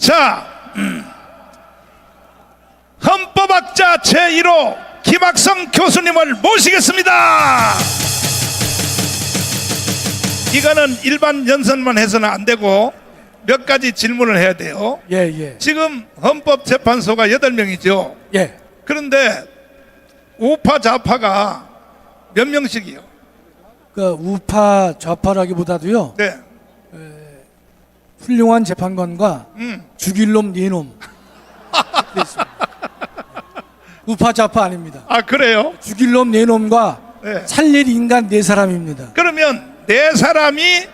자, 헌법학자 제1호 김학성 교수님을 모시겠습니다. 이거는 일반 연설만 해서는 안 되고 몇 가지 질문을 해야 돼요. 지금 헌법재판소가 8명이죠. 그런데 우파 좌파가 몇 명씩이요? 그 우파 좌파라기보다도요. 네. 훌륭한 재판관과 죽일 놈 네놈. 우파 좌파 아닙니다. 아, 그래요? 죽일 놈 네놈과 네. 살릴 인간 4사람입니다. 그러면 4사람이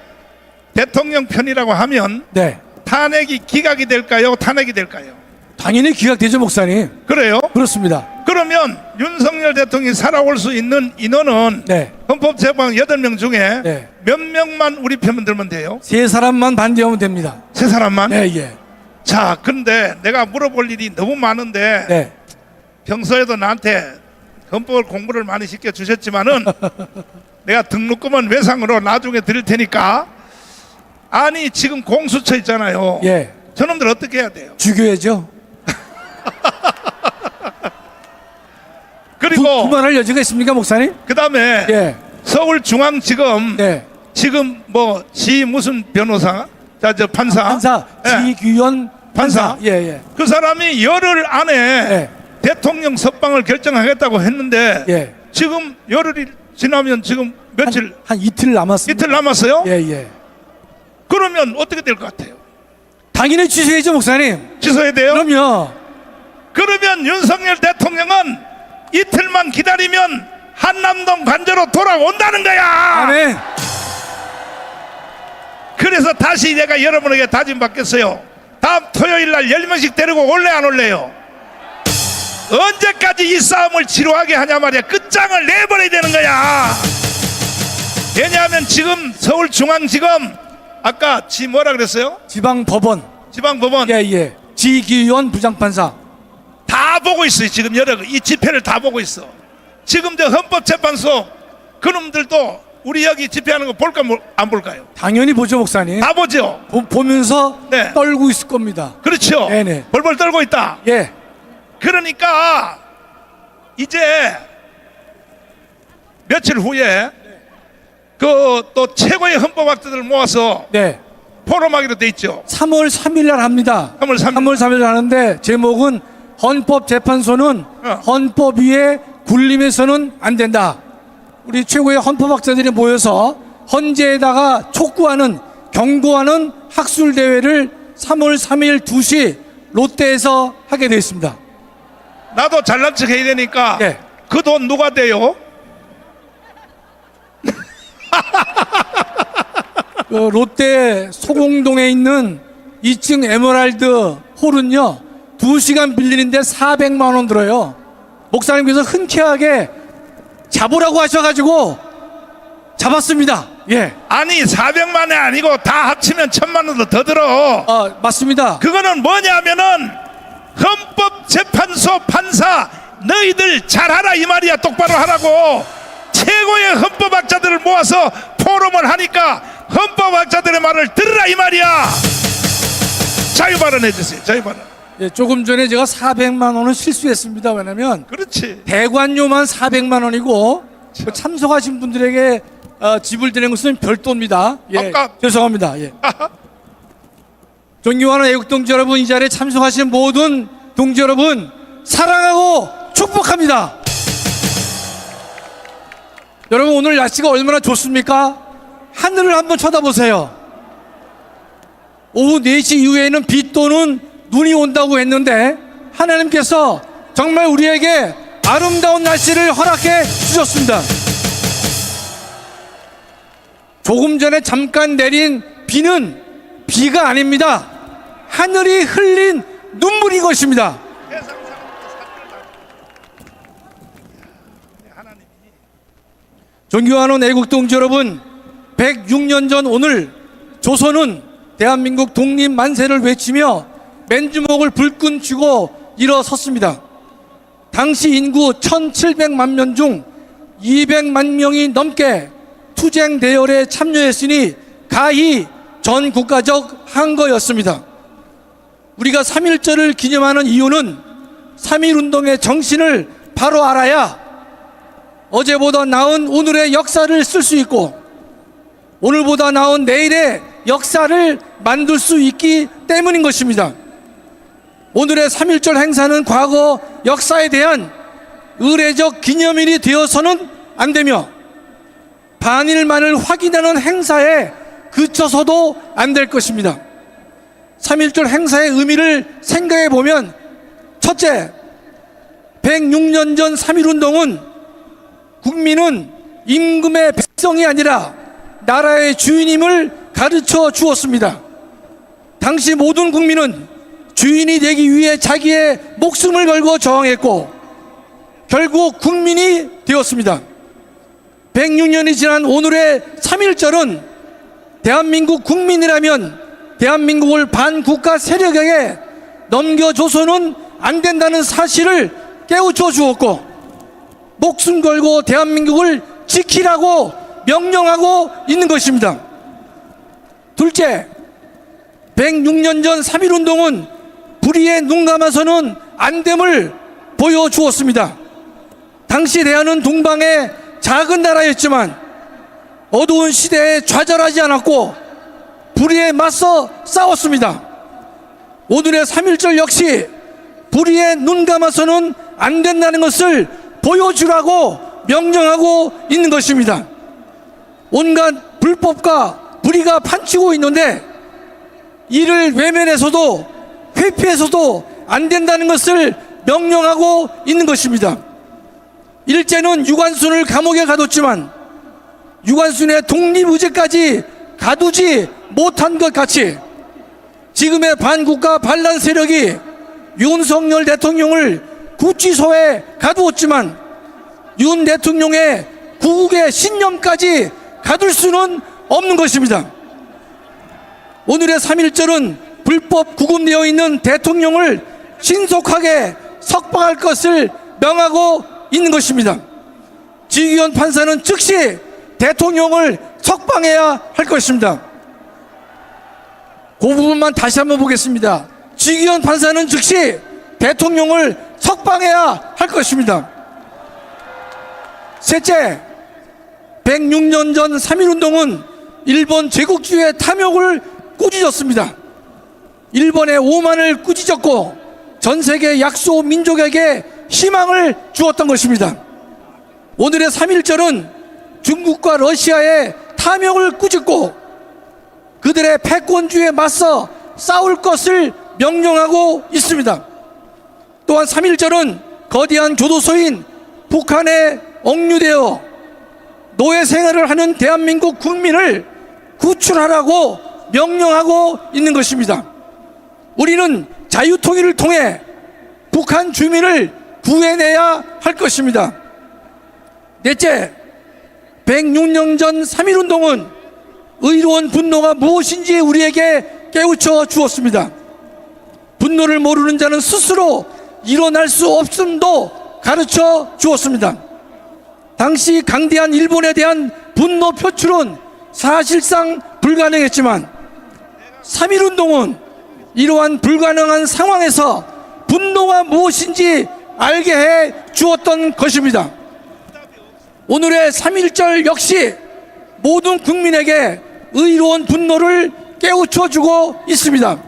대통령 편이라고 하면 네. 탄핵이 기각이 될까요? 탄핵이 될까요? 당연히 기각되죠, 목사님. 그래요? 그렇습니다. 그러면 윤석열 대통령이 살아올 수 있는 인원은 네. 헌법재판 8명 중에 네. 몇 명만 우리 편만 들면 돼요? 3사람만 반대하면 됩니다. 3사람만? 네. 자, 근데 내가 물어볼 일이 너무 많은데 네. 평소에도 나한테 헌법을 공부를 많이 시켜주셨지만은 내가 등록금은 외상으로 나중에 드릴 테니까, 아니 지금 공수처 있잖아요. 예. 저놈들 어떻게 해야 돼요? 죽여야죠. 그리고 그만할 여지가 있습니까, 목사님? 그 다음에 예. 서울중앙지검 네. 지금 뭐 지 무슨 변호사? 저 판사? 판사 예. 지규현 판사? 예. 그 사람이 열흘 안에 예. 대통령 석방을 결정하겠다고 했는데 예. 지금 열흘이 지나면 지금 며칠? 한 이틀 남았습니다. 이틀 남았어요? 예. 그러면 어떻게 될 것 같아요? 당연히 취소해야죠, 목사님. 취소해야 돼요? 그럼요. 그러면 윤석열 대통령은 이틀만 기다리면 한남동 관저로 돌아온다는 거야. 아멘. 그래서 다시 내가 여러분에게 다짐 받겠어요. 다음 토요일 날 10명씩 데리고 올래 안 올래요? 언제까지 이 싸움을 지루하게 하냐 말이야. 끝장을 내버려야 되는 거야. 왜냐하면 지금 서울중앙지검 아까 지 뭐라 그랬어요? 지방법원. 지방법원 예. 지규현 부장판사. 다 보고 있어요. 지금 이 집회를 다 보고 있어. 지금 저 헌법재판소 그놈들도 우리 여기 집회하는 거 볼까 안 볼까요? 당연히 보죠, 목사님. 다 보죠. 보면서 네. 떨고 있을 겁니다. 그렇죠. 네네. 벌벌 떨고 있다. 예. 그러니까 이제 며칠 후에 그 또 최고의 헌법학자들을 모아서 네. 포럼하기로 돼 있죠. 3월 3일 날 합니다. 3월 3일. 3월 3일 날 하는데 제목은 헌법재판소는 헌법 위에 군림해서는 안 된다. 우리 최고의 헌법학자들이 모여서 헌재에다가 촉구하는, 경고하는 학술대회를 3월 3일 2시 롯데에서 하게 되어 있습니다. 나도 잘난 척 해야 되니까 네. 그 돈 누가 대요? 그 롯데 소공동에 있는 2층 에메랄드 홀은요 2시간 빌리는데 400만 원 들어요. 목사님께서 흔쾌하게 잡으라고 하셔가지고 잡았습니다. 예. 아니 400만 원이 아니고 다 합치면 1000만 원도 더 들어. 맞습니다. 그거는 뭐냐면은 헌법재판소 판사 너희들 잘하라 이 말이야. 똑바로 하라고. 최고의 헌법학자들을 모아서 포럼을 하니까 헌법학자들의 말을 들으라 이 말이야. 자유발언 해주세요. 자유발언. 예, 조금 전에 제가 400만 원은 실수했습니다. 왜냐면 그렇지. 대관료만 400만 원이고 그 참석하신 분들에게 지불되는 것은 별도입니다. 예, 아까 죄송합니다. 예. 존경하는 애국동지 여러분, 이 자리에 참석하신 모든 동지 여러분 사랑하고 축복합니다. 여러분, 오늘 날씨가 얼마나 좋습니까? 하늘을 한번 쳐다보세요. 오후 4시 이후에는 비 또는 눈이 온다고 했는데 하나님께서 정말 우리에게 아름다운 날씨를 허락해 주셨습니다. 조금 전에 잠깐 내린 비는 비가 아닙니다. 하늘이 흘린 눈물인 것입니다. 존경하는 애국동지 여러분, 106년 전 오늘 조선은 대한민국 독립 만세를 외치며 맨주먹을 불끈 쥐고 일어섰습니다. 당시 인구 1700만 명 중 200만 명이 넘게 투쟁 대열에 참여했으니 가히 전 국가적 항거였습니다. 우리가 3.1절을 기념하는 이유는 3.1운동의 정신을 바로 알아야 어제보다 나은 오늘의 역사를 쓸 수 있고 오늘보다 나은 내일의 역사를 만들 수 있기 때문인 것입니다. 오늘의 3.1절 행사는 과거 역사에 대한 의례적 기념일이 되어서는 안 되며 반일만을 확인하는 행사에 그쳐서도 안 될 것입니다. 3.1절 행사의 의미를 생각해 보면 첫째, 106년 전 3.1운동은 국민은 임금의 백성이 아니라 나라의 주인임을 가르쳐 주었습니다. 당시 모든 국민은 주인이 되기 위해 자기의 목숨을 걸고 저항했고 결국 국민이 되었습니다. 106년이 지난 오늘의 3.1절은 대한민국 국민이라면 대한민국을 반국가 세력에게 넘겨줘서는 안 된다는 사실을 깨우쳐 주었고 목숨 걸고 대한민국을 지키라고 명령하고 있는 것입니다. 둘째, 106년 전 3.1운동은 불의에 눈 감아서는 안 됨을 보여주었습니다. 당시 대한은 동방의 작은 나라였지만 어두운 시대에 좌절하지 않았고 불의에 맞서 싸웠습니다. 오늘의 3.1절 역시 불의에 눈 감아서는 안 된다는 것을 보여주라고 명령하고 있는 것입니다. 온갖 불법과 불의가 판치고 있는데 이를 외면해서도 회피해서도 안 된다는 것을 명령하고 있는 것입니다. 일제는 유관순을 감옥에 가뒀지만 유관순의 독립의제까지 가두지 못한 것 같이 지금의 반국가 반란 세력이 윤석열 대통령을 구치소에 가두었지만 윤 대통령의 구국의 신념까지 가둘 수는 없는 것입니다. 오늘의 3.1절은 불법 구금되어 있는 대통령을 신속하게 석방할 것을 명하고 있는 것입니다. 지기현 판사는 즉시 대통령을 석방해야 할 것입니다. 그 부분만 다시 한번 보겠습니다. 지기현 판사는 즉시 대통령을 석방해야 할 것입니다. 셋째, 106년 전 3.1운동은 일본 제국주의의 탐욕을 꾸짖었습니다. 일본의 오만을 꾸짖었고 전 세계 약소 민족에게 희망을 주었던 것입니다. 오늘의 3.1절은 중국과 러시아의 탐욕을 꾸짖고 그들의 패권주의에 맞서 싸울 것을 명령하고 있습니다. 또한 3.1절은 거대한 교도소인 북한에 억류되어 노예 생활을 하는 대한민국 국민을 구출하라고 명령하고 있는 것입니다. 우리는 자유통일을 통해 북한 주민을 구해내야 할 것입니다. 넷째, 106년 전 3.1운동은 의로운 분노가 무엇인지 우리에게 깨우쳐 주었습니다. 분노를 모르는 자는 스스로 일어날 수 없음도 가르쳐 주었습니다. 당시 강대한 일본에 대한 분노 표출은 사실상 불가능했지만 3.1운동은 이러한 불가능한 상황에서 분노가 무엇인지 알게 해 주었던 것입니다. 오늘의 3.1절 역시 모든 국민에게 의로운 분노를 깨우쳐 주고 있습니다.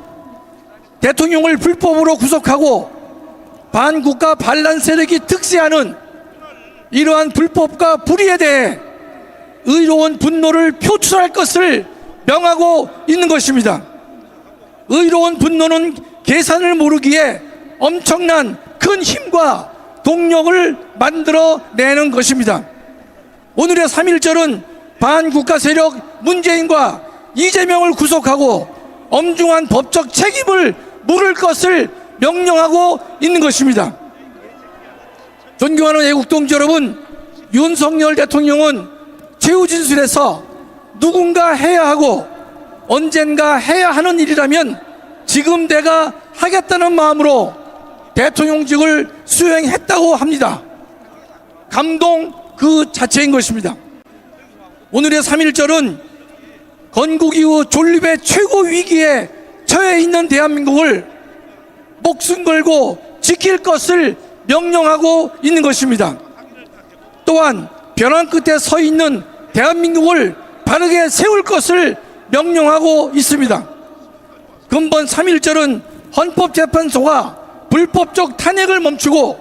대통령을 불법으로 구속하고 반국가 반란 세력이 특세하는 이러한 불법과 불의에 대해 의로운 분노를 표출할 것을 명하고 있는 것입니다. 의로운 분노는 계산을 모르기에 엄청난 큰 힘과 동력을 만들어내는 것입니다. 오늘의 3.1절은 반국가 세력 문재인과 이재명을 구속하고 엄중한 법적 책임을 물을 것을 명령하고 있는 것입니다. 존경하는 애국동지 여러분, 윤석열 대통령은 최후 진술에서 누군가 해야 하고 언젠가 해야 하는 일이라면 지금 내가 하겠다는 마음으로 대통령직을 수행했다고 합니다. 감동 그 자체인 것입니다. 오늘의 3.1절은 건국 이후 존립의 최고 위기에 처해 있는 대한민국을 목숨 걸고 지킬 것을 명령하고 있는 것입니다. 또한 벼랑 끝에 서 있는 대한민국을 바르게 세울 것을 명령하고 있습니다. 근본 3.1절은 헌법재판소가 불법적 탄핵을 멈추고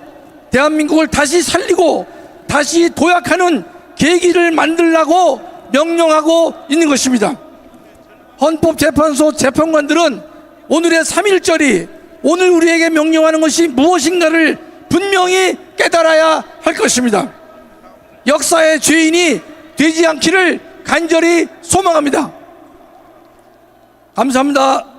대한민국을 다시 살리고 다시 도약하는 계기를 만들라고 명령하고 있는 것입니다. 헌법재판소 재판관들은 오늘의 3.1절이 오늘 우리에게 명령하는 것이 무엇인가를 분명히 깨달아야 할 것입니다. 역사의 죄인이 되지 않기를 간절히 소망합니다. 감사합니다.